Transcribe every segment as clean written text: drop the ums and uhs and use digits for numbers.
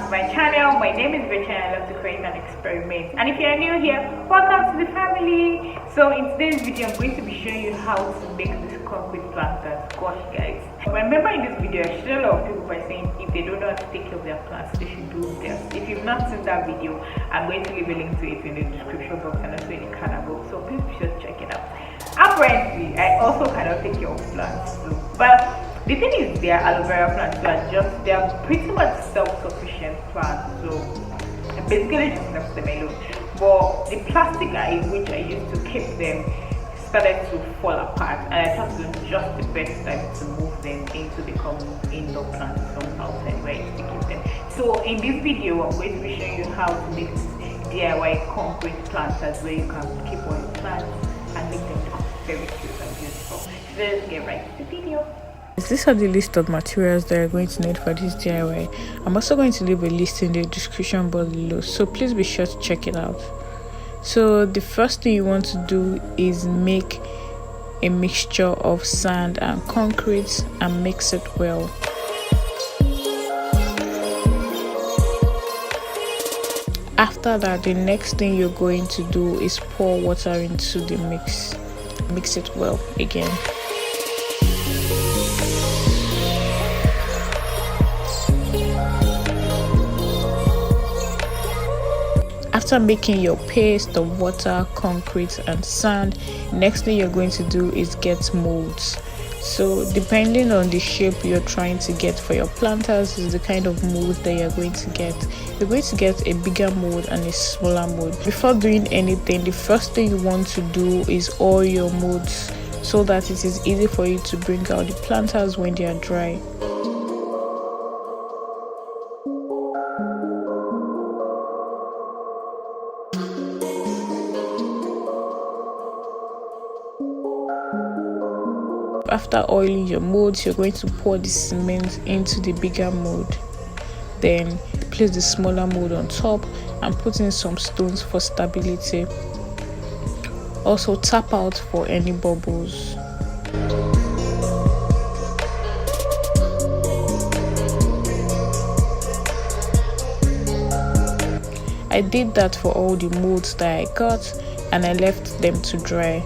to my channel. My name is Rachel and I love to create and experiment. And if you are new here, welcome to the family. So in today's video, I'm going to be showing you how to make this concrete planters. Gosh guys, remember in this video I showed a lot of people by saying if they don't know how to take care of their plants, they should do this. If you've not seen that video, I'm going to leave a link to it in the description box and also in the corner box, so please be sure to check it out. Apparently I also cannot take care of plants too, but the thing is, they are aloe vera plants, they are pretty much self-sufficient plants, so basically just left them alone. But the plastic in which I used to keep them started to fall apart, and I thought it was just the best time to move them into become indoor plants from outside where I used to keep them. So in this video, I'm going to be showing you how to make this DIY concrete planters where you can keep all your plants and make them look very cute and beautiful. So let's get right to the video. These are the list of materials that you're going to need for this DIY. I'm also going to leave a list in the description box below, so please be sure to check it out. So the first thing you want to do is make a mixture of sand and concrete and mix it well. After that, the next thing you're going to do is pour water into the mix. Mix it well again. After making your paste of water, concrete and sand, next thing you're going to do is get molds. So depending on the shape you're trying to get for your planters is the kind of mold that you're going to get. You're going to get a bigger mold and a smaller mold. Before doing anything, the first thing you want to do is oil your molds so that it is easy for you to bring out the planters when they are dry. After oiling your molds, you're going to pour the cement into the bigger mold. Then place the smaller mold on top and put in some stones for stability. Also tap out for any bubbles. I did that for all the molds that I got and I left them to dry.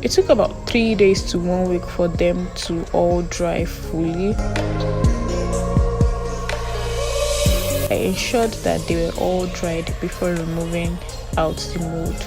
It took about 3 days to 1 week for them to all dry fully. I ensured that they were all dried before removing out the mold.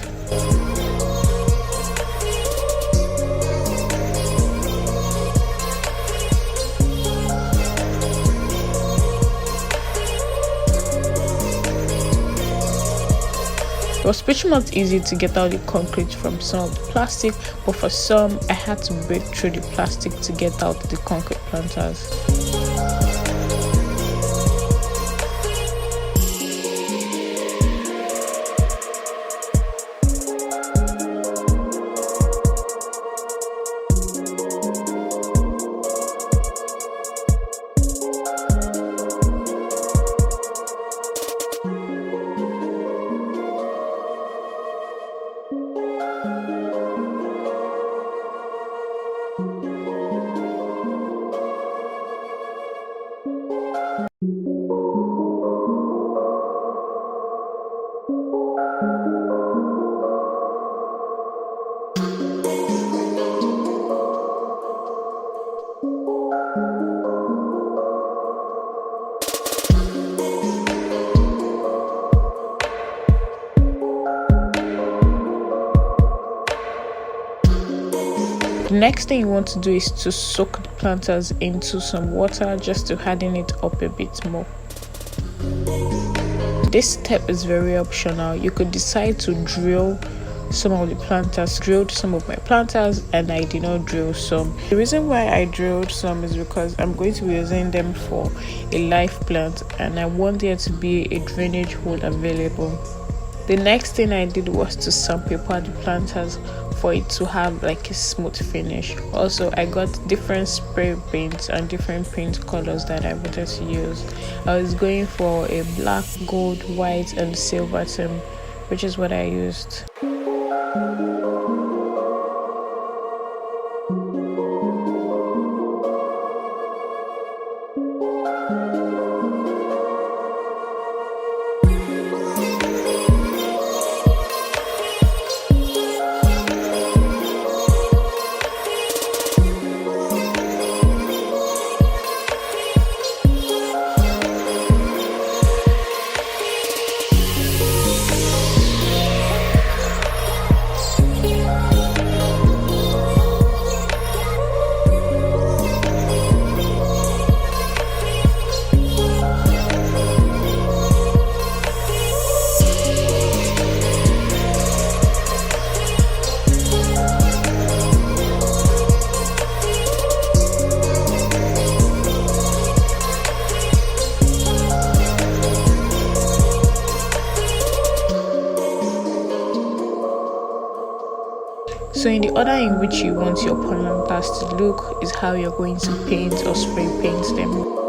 It was pretty much easy to get out the concrete from some of the plastic, but for some I had to break through the plastic to get out the concrete planters. The next thing you want to do is to soak the planters into some water just to harden it up a bit more. This step is very optional. You could decide to drill some of the planters. Drilled some of my planters and I did not drill some. The reason why I drilled some is because I'm going to be using them for a live plant and I want there to be a drainage hole available. The next thing I did was to sandpaper the planters for it to have like a smooth finish. Also, I got different spray paints and different paint colors that I wanted to use. I was going for a black, gold, white and silver theme, which is what I used. So in the order in which you want your planters to look is how you're going to paint or spray paint them.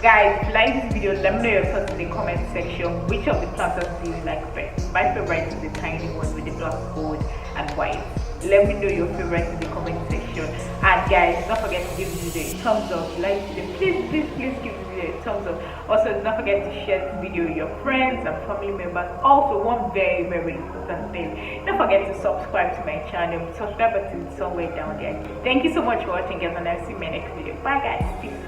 guys, if you like this video, let me know your thoughts in the comment section. Which of the planters do you like best? My favorite is the tiny one with the black, gold and white. Let me know your favorite in the comment section. And guys, don't forget to give this video a thumbs up. If you like this video, please give this video a thumbs up. Also, don't forget to share this video with your friends and family members. Also, one very important thing, don't forget to subscribe to my channel. Subscribe button is somewhere down there. Thank you so much for watching, guys, and I'll see you in my next video. Bye guys.